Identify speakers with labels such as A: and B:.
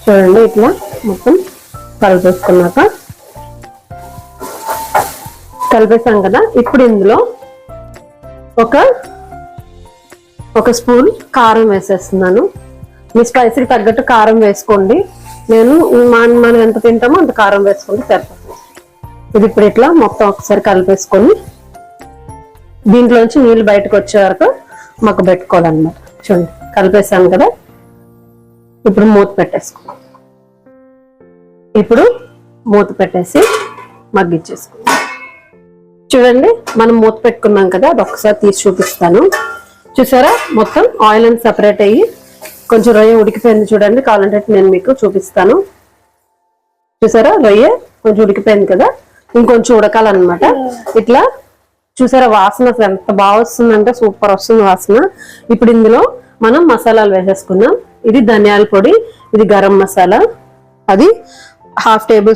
A: చూడండి ఇట్లా మొత్తం కలిపేసాం కదా. ఇప్పుడు ఇందులో ఒక స్పూన్ కారం వేసేస్తున్నాను. మీ స్పైసీకి తగ్గట్టు కారం వేసుకోండి. మనం ఎంత తింటామో అంత కారం వేసుకుంటే సరిపోతుంది. ఇది ఇప్పుడు ఇట్లా మొత్తం ఒకసారి కలిపేసుకొని దీంట్లోంచి నీళ్ళు బయటకు వచ్చే వరకు మగ్గ పెట్టుకోవాలన్నమాట. చూడండి కలిపేసాను కదా. ఇప్పుడు మూత పెట్టేసుకో. ఇప్పుడు మూత పెట్టేసి మగ్గిచ్చేసుకుందాం. చూడండి మనం మూత పెట్టుకున్నాం కదా, అది ఒకసారి తీసి చూపిస్తాను. చూసారా మొత్తం ఆయిల్ అండ్ సెపరేట్ అయ్యి కొంచెం రొయ్య ఉడికిపోయింది. చూడండి కావాలంటే నేను మీకు చూపిస్తాను. చూసారా రొయ్య కొంచెం ఉడికిపోయింది కదా, ఇంకొంచెం ఉడకాలన్నమాట. ఇట్లా చూసారా వాసన ఎంత బాగా వస్తుందంటే సూపర్ వస్తుంది వాసన. ఇప్పుడు ఇందులో మనం మసాలాలు వేసేసుకుందాం. ఇది ధనియాల పొడి, ఇది గరం మసాలా, అది 1/2 టేబుల్